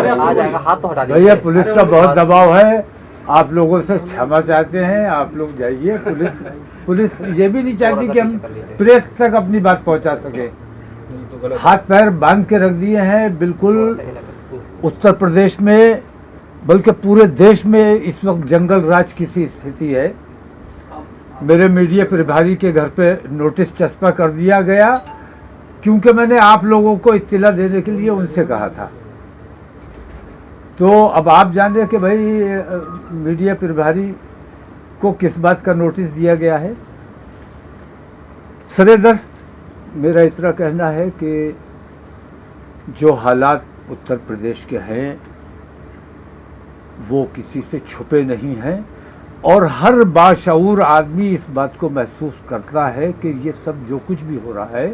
आ जाएगा, हाथ तो हटा लीजिए। भैया पुलिस का बहुत दबाव है, आप लोगों से क्षमा चाहते हैं, आप लोग जाइए। पुलिस ये भी नहीं चाहती कि हम प्रेस तक अपनी बात पहुंचा सके। हाथ पैर बांध के रख दिए हैं बिल्कुल। उत्तर प्रदेश में बल्कि पूरे देश में इस वक्त जंगल राज की सी स्थिति है। मेरे मीडिया प्रभारी के घर पे नोटिस चस्पा कर दिया गया क्योंकि मैंने आप लोगों को इत्तला देने के लिए उनसे कहा था। तो अब आप जान रहे कि भाई मीडिया प्रभारी को किस बात का नोटिस दिया गया है। सरेदस्त मेरा इतना कहना है कि जो हालात उत्तर प्रदेश के हैं वो किसी से छुपे नहीं हैं और हर बाशऊर आदमी इस बात को महसूस करता है कि ये सब जो कुछ भी हो रहा है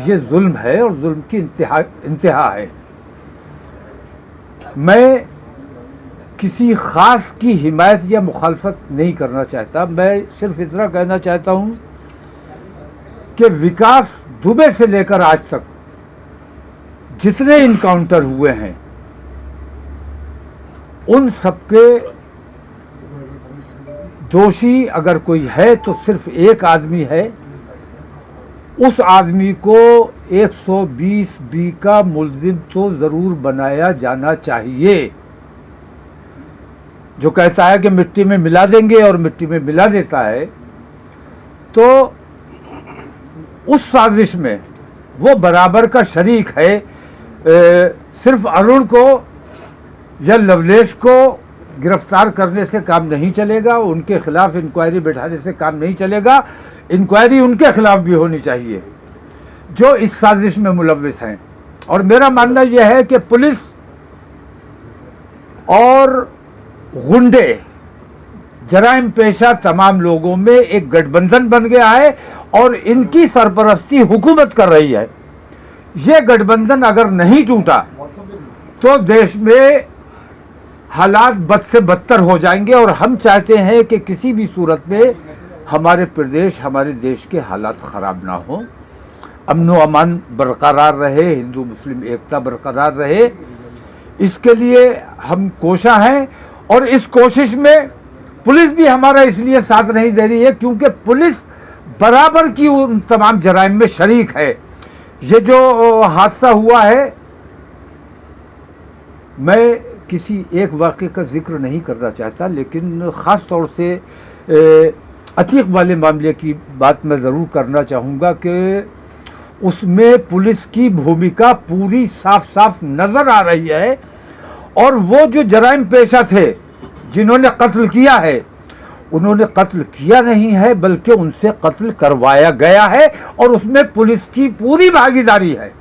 ये जुल्म है और जुल्म की इंतहा है। मैं किसी ख़ास की हिमायत या मुखालफत नहीं करना चाहता, मैं सिर्फ इतना कहना चाहता हूँ कि विकास दुबे से लेकर आज तक जितने इनकाउंटर हुए हैं उन सबके दोषी अगर कोई है तो सिर्फ एक आदमी है। उस आदमी को 120B का मुल्जिम तो ज़रूर बनाया जाना चाहिए। जो कहता है कि मिट्टी में मिला देंगे और मिट्टी में मिला देता है, तो उस साजिश में वो बराबर का शरीक है। सिर्फ अरुण को या लवलेश को गिरफ्तार करने से काम नहीं चलेगा, उनके खिलाफ इंक्वायरी बैठाने से काम नहीं चलेगा। इंक्वायरी उनके खिलाफ भी होनी चाहिए जो इस साजिश में मुलव्विस हैं। और मेरा मानना यह है कि पुलिस और गुंडे जराइम पेशा तमाम लोगों में एक गठबंधन बन गया है और इनकी सरपरस्ती हुकूमत कर रही है। ये गठबंधन अगर नहीं टूटा तो देश में हालात बद से बदतर हो जाएंगे और हम चाहते हैं कि किसी भी सूरत में हमारे प्रदेश, हमारे देश के हालात ख़राब ना हो, अमन व अमान बरकरार रहे, हिंदू मुस्लिम एकता बरकरार रहे। इसके लिए हम कोशा हैं और इस कोशिश में पुलिस भी हमारा इसलिए साथ नहीं दे रही है क्योंकि पुलिस बराबर की उन तमाम जराइम में शरीक है। ये जो हादसा हुआ है, मैं किसी एक वाक़े का जिक्र नहीं करना चाहता, लेकिन ख़ास तौर से अतीक वाले मामले की बात मैं ज़रूर करना चाहूँगा कि उसमें पुलिस की भूमिका पूरी साफ साफ नज़र आ रही है। और वो जो जराइम पेशा थे जिन्होंने कत्ल किया है, उन्होंने कत्ल किया नहीं है बल्कि उनसे कत्ल करवाया गया है और उसमें पुलिस की पूरी भागीदारी है,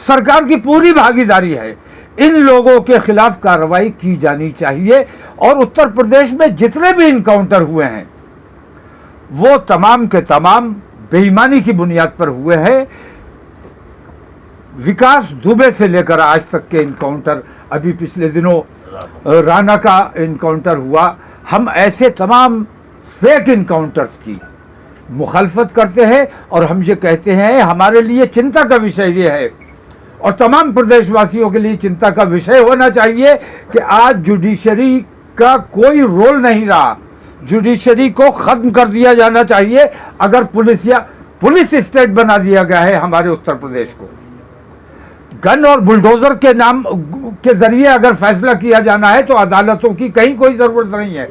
सरकार की पूरी भागीदारी है। इन लोगों के खिलाफ कार्रवाई की जानी चाहिए। और उत्तर प्रदेश में जितने भी इनकाउंटर हुए हैं वो तमाम के तमाम बेईमानी की बुनियाद पर हुए हैं। विकास दुबे से लेकर आज तक के इनकाउंटर, अभी पिछले दिनों राणा का इनकाउंटर हुआ, हम ऐसे तमाम फेक इनकाउंटर्स की मुखालफत करते हैं और हम ये कहते हैं हमारे लिए चिंता का विषय ये है और तमाम प्रदेशवासियों के लिए चिंता का विषय होना चाहिए कि आज जुडिशरी का कोई रोल नहीं रहा। जुडिशरी को खत्म कर दिया जाना चाहिए। अगर पुलिस स्टेट बना दिया गया है हमारे उत्तर प्रदेश को, गन और बुलडोजर के नाम के जरिए अगर फैसला किया जाना है तो अदालतों की कहीं कोई जरूरत नहीं है।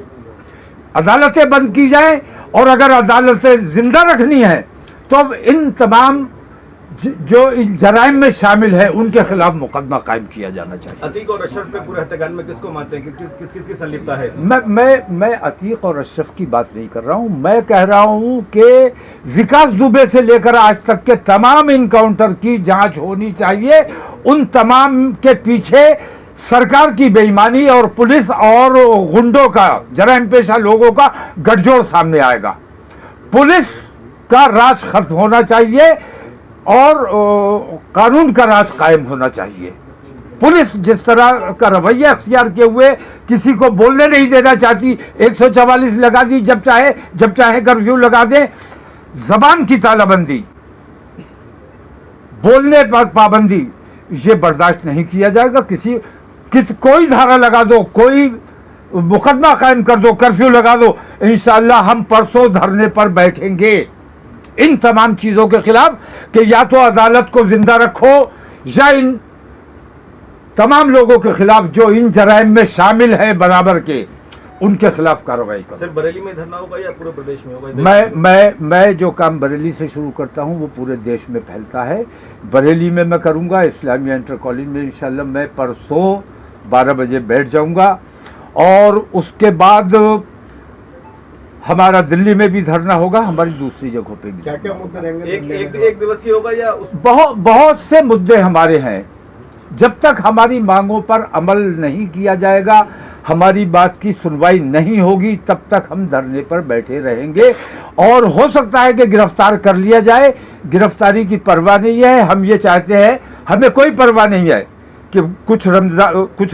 अदालतें बंद की जाएं और अगर अदालतें जिंदा रखनी है तो अब इन तमाम जो जराइम में शामिल है उनके खिलाफ मुकदमा कायम किया जाना चाहिए। अतीक और अशरफ पे पूरे हत्याकांड में किसको मानते हैं कि किसकी संलिप्तता है? मैं अतीक और अशरफ की बात नहीं कर रहा हूं, मैं कह रहा हूं कि विकास दुबे से लेकर आज तक के तमाम इनकाउंटर की जांच होनी चाहिए। उन तमाम के पीछे सरकार की बेईमानी और पुलिस और गुंडों का, जराइम पेशा लोगों का गठजोड़ सामने आएगा। पुलिस का राज खत्म होना चाहिए और कानून का राज कायम होना चाहिए। पुलिस जिस तरह का रवैया अख्तियार किए हुए किसी को बोलने नहीं देना चाहती, 144 लगा दी, जब चाहे कर्फ्यू लगा दे, जबान की तालाबंदी, बोलने पर पाबंदी, ये बर्दाश्त नहीं किया जाएगा। कोई धारा लगा दो, कोई मुकदमा कायम कर दो, कर्फ्यू लगा दो, इंशाअल्लाह हम परसों धरने पर बैठेंगे इन तमाम चीज़ों के खिलाफ कि या तो अदालत को जिंदा रखो या इन तमाम लोगों के खिलाफ जो इन जराइम में शामिल हैं बराबर के, उनके खिलाफ कार्रवाई करो। सिर्फ बरेली में धरना होगा या पूरे प्रदेश में होगा? मैं जो काम बरेली से शुरू करता हूं वो पूरे देश में फैलता है। बरेली में मैं करूंगा, इस्लामिया इंटर कॉलेज में इंशाल्लाह मैं परसों 12 बजे बैठ जाऊंगा, और उसके बाद हमारा दिल्ली में भी धरना होगा, हमारी दूसरी जगहों पे भी। क्या क्या मुद्दे रहेंगे? एक दिवसीय होगा या बहुत से मुद्दे हमारे हैं। जब तक हमारी मांगों पर अमल नहीं किया जाएगा, हमारी बात की सुनवाई नहीं होगी, तब तक हम धरने पर बैठे रहेंगे। और हो सकता है कि गिरफ्तार कर लिया जाए, गिरफ्तारी की परवाह नहीं है। हम ये चाहते हैं, हमें कोई परवाह नहीं है कि कुछ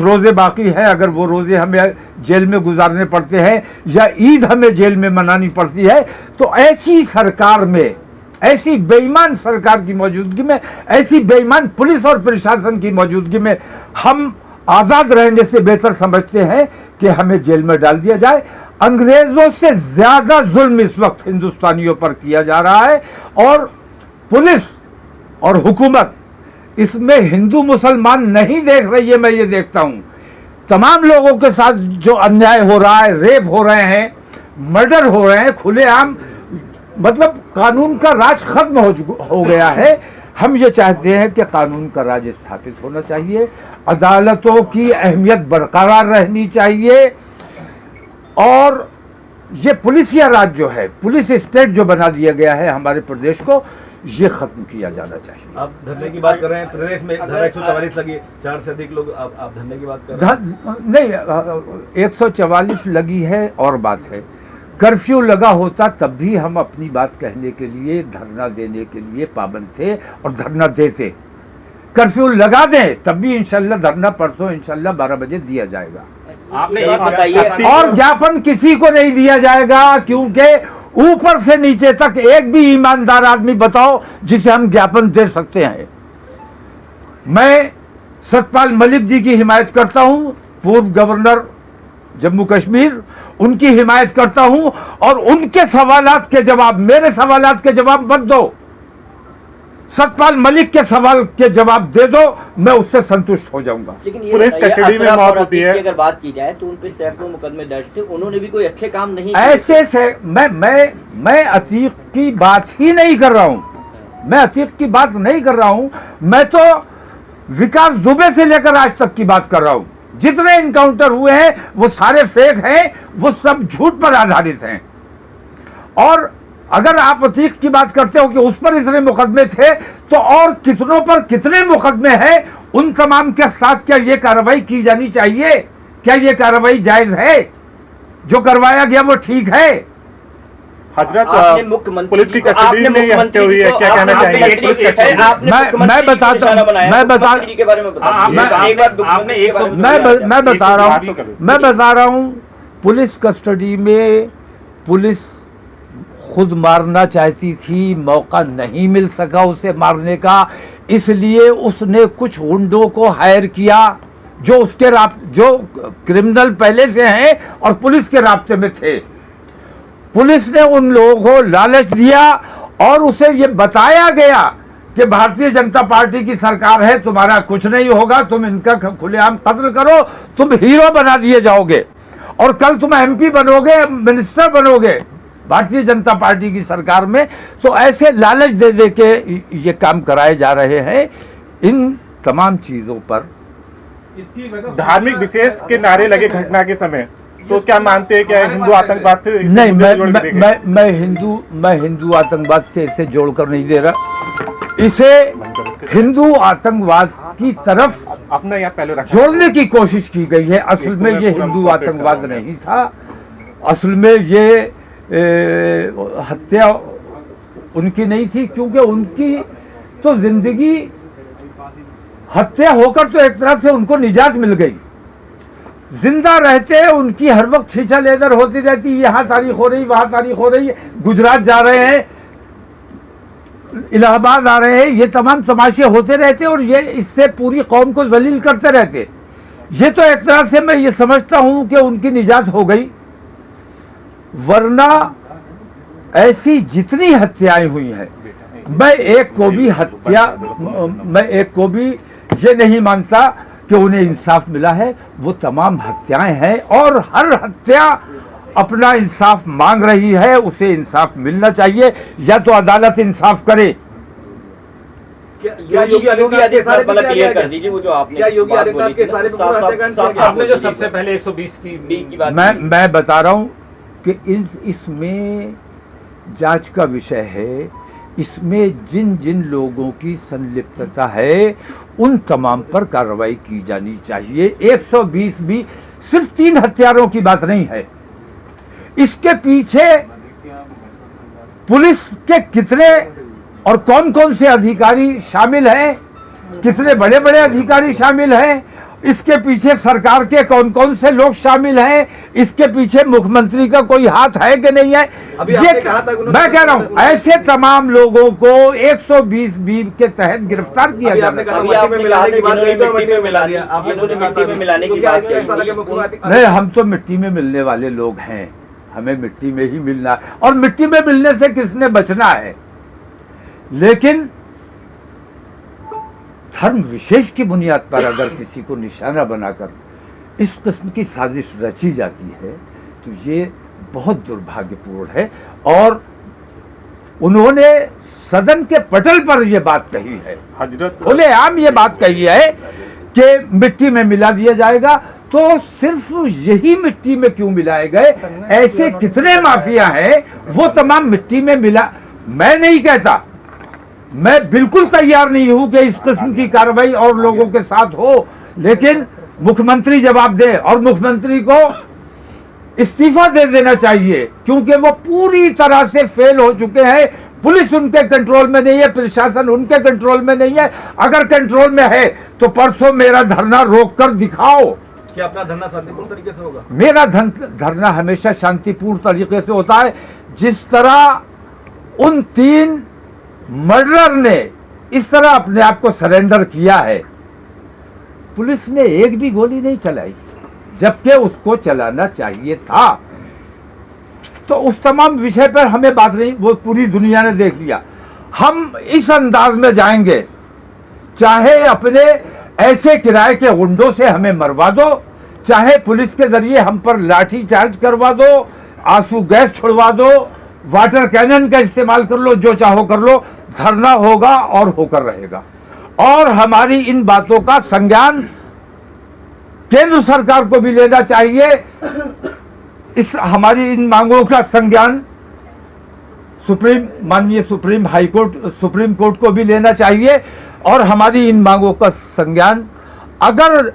रोज़े बाकी हैं, अगर वो रोज़े हमें जेल में गुजारने पड़ते हैं या ईद हमें जेल में मनानी पड़ती है, तो ऐसी सरकार में, ऐसी बेईमान सरकार की मौजूदगी में, ऐसी बेईमान पुलिस और प्रशासन की मौजूदगी में हम आज़ाद रहने से बेहतर समझते हैं कि हमें जेल में डाल दिया जाए। अंग्रेज़ों से ज़्यादा जुल्म इस वक्त हिंदुस्तानियों पर किया जा रहा है, और पुलिस और हुकूमत इसमें हिंदू मुसलमान नहीं देख रही है। मैं ये देखता हूँ तमाम लोगों के साथ जो अन्याय हो रहा है, रेप हो रहे हैं, मर्डर हो रहे हैं खुलेआम, मतलब कानून का राज खत्म हो गया है। हम ये चाहते हैं कि कानून का राज स्थापित होना चाहिए, अदालतों की अहमियत बरकरार रहनी चाहिए, और ये पुलिसिया राज जो है, पुलिस स्टेट जो बना दिया गया है हमारे प्रदेश को, ये खत्म किया जाना चाहिए। आप धरने की बात कर रहे हैं, प्रदेश में धारा 144 लगी, 4 से अधिक लोग, आप धरने की बात कर रहे हैं? नहीं, 144 लगी है और बात है, कर्फ्यू लगा होता तब भी हम अपनी बात कहने के लिए, धरना देने के लिए पाबंद थे और धरना देते। कर्फ्यू लगा दें तब भी इंशाल्लाह धरना परसों इंशाल्लाह 12 बजे दिया जाएगा। आपने ये बताइए, और ज्ञापन किसी को नहीं दिया जाएगा, क्योंकि ऊपर से नीचे तक एक भी ईमानदार आदमी बताओ जिसे हम ज्ञापन दे सकते हैं। मैं सतपाल मलिक जी की हिमायत करता हूं, पूर्व गवर्नर जम्मू कश्मीर, उनकी हिमायत करता हूं, और उनके सवालात के जवाब, मेरे सवालात के जवाब मत दो, सतपाल मलिक के सवाल के जवाब दे दो, मैं उससे संतुष्ट हो जाऊंगा। लेकिन ये पुलिस कस्टडी में मौत होती है, अगर बात की जाए तो उन पे सैकड़ों मुकदमे दर्ज थे, उन्होंने भी कोई अच्छे काम नहीं ऐसे से मैं अतीक की बात ही नहीं कर रहा हूं, मैं अतीक की बात नहीं कर रहा हूं, मैं तो विकास दुबे से लेकर आज तक की बात कर रहा हूं। जितने इनकाउंटर हुए हैं वो सारे फेक हैं, वो सब झूठ पर आधारित हैं। और अगर आप अतीक की बात करते हो कि उस पर इतने मुकदमे थे, तो और कितनों पर कितने मुकदमे हैं, उन तमाम के साथ क्या ये कार्रवाई की जानी चाहिए? क्या ये कार्रवाई जायज है? जो करवाया गया वो ठीक है? हजरत, पुलिस की कस्टडी में ये हत्या हुई है, क्या कहना चाहेंगे? मैं बता रहा हूं, पुलिस कस्टडी में पुलिस खुद मारना चाहती थी, मौका नहीं मिल सका उसे मारने का, इसलिए उसने कुछ गुंडों को हायर किया जो उसके जो क्रिमिनल पहले से हैं और पुलिस के राब्ते में थे। पुलिस ने उन लोगों को लालच दिया और उसे ये बताया गया कि भारतीय जनता पार्टी की सरकार है, तुम्हारा कुछ नहीं होगा, तुम इनका खुलेआम कत्ल करो, तुम हीरो बना दिए जाओगे और कल तुम एमपी बनोगे, मिनिस्टर बनोगे भारतीय जनता पार्टी की सरकार में। तो ऐसे लालच दे दे के ये काम कराए जा रहे हैं। इन तमाम चीज़ों पर धार्मिक विशेष के नारे लगे घटना के समय, तो क्या मानते हैं क्या हिंदू आतंकवाद से? नहीं, मैं हिंदू आतंकवाद से इसे जोड़कर नहीं दे रहा, इसे हिंदू आतंकवाद की तरफ अपना यहाँ पहले जोड़ने की कोशिश की गई है। असल में ये हिंदू आतंकवाद नहीं था, असल में ये हत्या उनकी नहीं थी, क्योंकि उनकी तो जिंदगी, हत्या होकर तो एक तरह से उनको निजात मिल गई। जिंदा रहते उनकी हर वक्त खींचा लेदर होती रहती, यहाँ तारीख हो रही, वहाँ तारीख हो रही, गुजरात जा रहे हैं, इलाहाबाद आ रहे हैं, ये तमाम तमाशे होते रहते और ये इससे पूरी कौम को जलील करते रहते। ये तो एक तरह से मैं ये समझता हूं कि उनकी निजात हो गई, वरना ऐसी जितनी हत्याएं हुई हैं, मैं एक को भी ये नहीं मानता कि उन्हें इंसाफ मिला है। वो तमाम हत्याएं हैं और हर हत्या अपना इंसाफ मांग रही है, उसे इंसाफ मिलना चाहिए, या तो अदालत इंसाफ करे। क्या योगी आदित्यनाथ के सारे पहले क्लियर कर दीजिए, वो जो आपने क्या योगी बात आदित्यनाथ बोली के थी, सारे साफ- साफ- साफ- आपने जो सबसे पहले 120 की बात मैं बता रहा हूं कि इसमें जांच का विषय है। इसमें जिन जिन लोगों की संलिप्तता है उन तमाम पर कार्रवाई की जानी चाहिए। 120 भी सिर्फ 3 हत्यारों की बात नहीं है, इसके पीछे पुलिस के कितने और कौन कौन से अधिकारी शामिल हैं, कितने बड़े बड़े अधिकारी शामिल हैं, इसके पीछे सरकार के कौन कौन से लोग शामिल हैं, इसके पीछे मुख्यमंत्री का कोई हाथ है कि नहीं है। अभी ये आपने कहा था कि उन्होंने- मैं कह रहा हूं ऐसे तमाम लोगों को 120 बी के तहत गिरफ्तार किया अभी जाना आपने कहा चाहिए। मिट्टी में आपने मिलाने की कहा बात कि कही तो जिन्होंने मिट्टी में मिला दिया, आपने जिन्होंने खुद कहा मिट्टी था में मिलाने तो की क्या बात इसका ऐसा कही, लगे मुख्यमंत्री नहीं, हम तो मिट्टी में मिलने वाले लोग हैं, हमें मिट्टी में ही मिलना है, और मिट्टी में मिलने से किसने बचना है। लेकिन धर्म विशेष की बुनियाद पर अगर किसी को निशाना बनाकर इस किस्म की साजिश रची जाती है तो ये बहुत दुर्भाग्यपूर्ण है। और उन्होंने सदन के पटल पर यह बात कही है, हजरत खुलेआम ये बात कही है कि मिट्टी में मिला दिया जाएगा। तो सिर्फ यही मिट्टी में क्यों मिलाए गए? ऐसे कितने माफिया हैं वो तमाम मिट्टी में मिला। मैं नहीं कहता, मैं बिल्कुल तैयार नहीं हूं कि इस किस्म की कार्रवाई और लोगों के साथ हो, लेकिन मुख्यमंत्री जवाब दे और मुख्यमंत्री को इस्तीफा दे देना चाहिए, क्योंकि वो पूरी तरह से फेल हो चुके हैं। पुलिस उनके कंट्रोल में नहीं है, प्रशासन उनके कंट्रोल में नहीं है। अगर कंट्रोल में है तो परसों मेरा धरना रोक कर दिखाओ। क्या अपना धरना शांतिपूर्ण तरीके से होगा? मेरा धरना हमेशा शांतिपूर्ण तरीके से होता है। जिस तरह उन 3 मर्डरर ने इस तरह अपने आप को सरेंडर किया है, पुलिस ने एक भी गोली नहीं चलाई, जबकि उसको चलाना चाहिए था। तो उस तमाम विषय पर हमें बात नहीं, वो पूरी दुनिया ने देख लिया। हम इस अंदाज में जाएंगे, चाहे अपने ऐसे किराए के गुंडों से हमें मरवा दो, चाहे पुलिस के जरिए हम पर लाठी चार्ज करवा दो, आंसू गैस छोड़वा दो, वाटर कैनन का इस्तेमाल कर लो, जो चाहो कर लो, धरना होगा और होकर रहेगा। और हमारी इन बातों का संज्ञान केंद्र सरकार को भी लेना चाहिए। इस हमारी इन मांगों का संज्ञान माननीय सुप्रीम कोर्ट को भी लेना चाहिए। और हमारी इन मांगों का संज्ञान अगर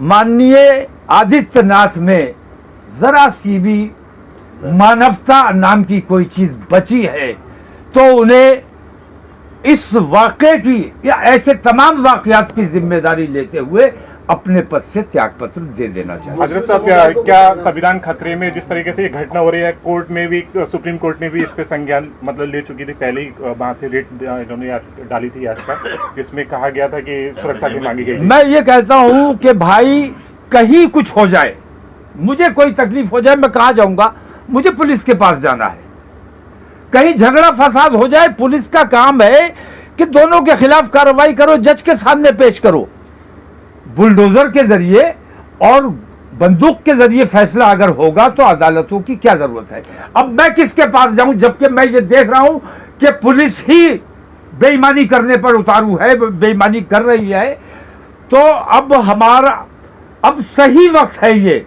माननीय आदित्यनाथ में जरा सी भी मानवता नाम की कोई चीज बची है तो उन्हें इस वाक़े की या ऐसे तमाम वाक़यात की जिम्मेदारी लेते हुए अपने पद से त्यागपत्र दे देना चाहिए। हजरत साहब, क्या संविधान खतरे में जिस तरीके से ये घटना हो रही है, कोर्ट में भी, सुप्रीम कोर्ट ने भी इस पे संज्ञान मतलब ले चुकी थी, पहले ही वहां से रेट इन्होंने डाली थी याचिका, जिसमें कहा गया था कि सुरक्षा की मांगी गई। मैं ये कहता हूं कि भाई कहीं कुछ हो जाए, मुझे कोई तकलीफ हो जाए, मैं कहाँ जाऊंगा? मुझे पुलिस के पास जाना है। कहीं झगड़ा फसाद हो जाए, पुलिस का काम है कि दोनों के खिलाफ कार्रवाई करो, जज के सामने पेश करो। बुलडोजर के जरिए और बंदूक के जरिए फैसला अगर होगा तो अदालतों की क्या जरूरत है? अब मैं किसके पास जाऊं, जबकि मैं ये देख रहा हूं कि पुलिस ही बेईमानी करने पर उतारू है, बेईमानी कर रही है। तो अब सही वक्त है ये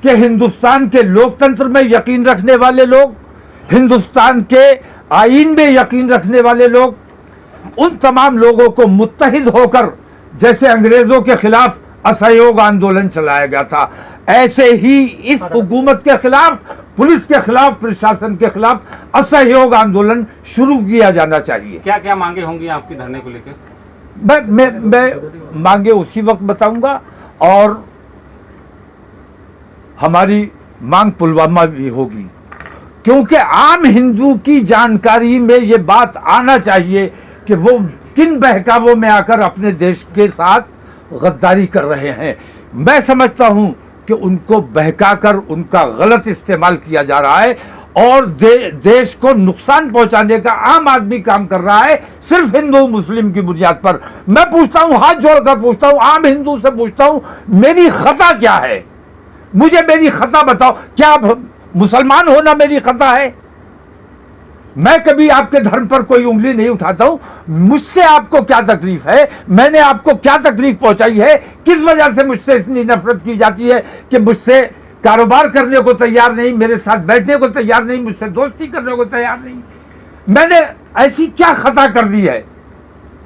कि हिंदुस्तान के लोकतंत्र में यकीन रखने वाले लोग, हिंदुस्तान के आईन में यकीन रखने वाले लोग, उन तमाम लोगों को मुत्तहिद होकर, जैसे अंग्रेजों के खिलाफ असहयोग आंदोलन चलाया गया था, ऐसे ही इस हुकूमत के खिलाफ, पुलिस के खिलाफ, प्रशासन के खिलाफ असहयोग आंदोलन शुरू किया जाना चाहिए। क्या क्या मांगे होंगी आपकी धरने को लेकर? मैं मांगे उसी वक्त बताऊंगा। और हमारी मांग पुलवामा भी होगी, क्योंकि आम हिंदू की जानकारी में ये बात आना चाहिए कि वो किन बहकावों में आकर अपने देश के साथ गद्दारी कर रहे हैं। मैं समझता हूं कि उनको बहकाकर उनका गलत इस्तेमाल किया जा रहा है और देश को नुकसान पहुंचाने का आम आदमी काम कर रहा है, सिर्फ हिंदू मुस्लिम की बुनियाद पर। मैं पूछता हूं, हाथ जोड़कर पूछता हूं, आम हिंदू से पूछता हूं, मेरी खता क्या है? मुझे मेरी खता बताओ। क्या मुसलमान होना मेरी खता है? मैं कभी आपके धर्म पर कोई उंगली नहीं उठाता हूं। मुझसे आपको क्या तकलीफ है? मैंने आपको क्या तकलीफ पहुंचाई है? किस वजह से मुझसे इतनी नफरत की जाती है कि मुझसे कारोबार करने को तैयार नहीं, मेरे साथ बैठने को तैयार नहीं, मुझसे दोस्ती करने को तैयार नहीं? मैंने ऐसी क्या खता कर दी है?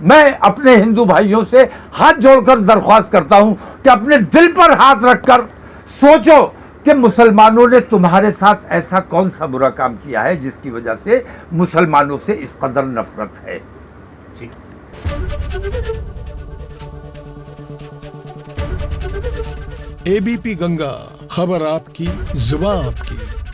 मैं अपने हिंदू भाइयों से हाथ जोड़कर दरख्वास्त करता हूं कि अपने दिल पर हाथ रखकर सोचो कि मुसलमानों ने तुम्हारे साथ ऐसा कौन सा बुरा काम किया है जिसकी वजह से मुसलमानों से इस कदर नफरत है। एबीपी गंगा, खबर आपकी, जुबान आपकी।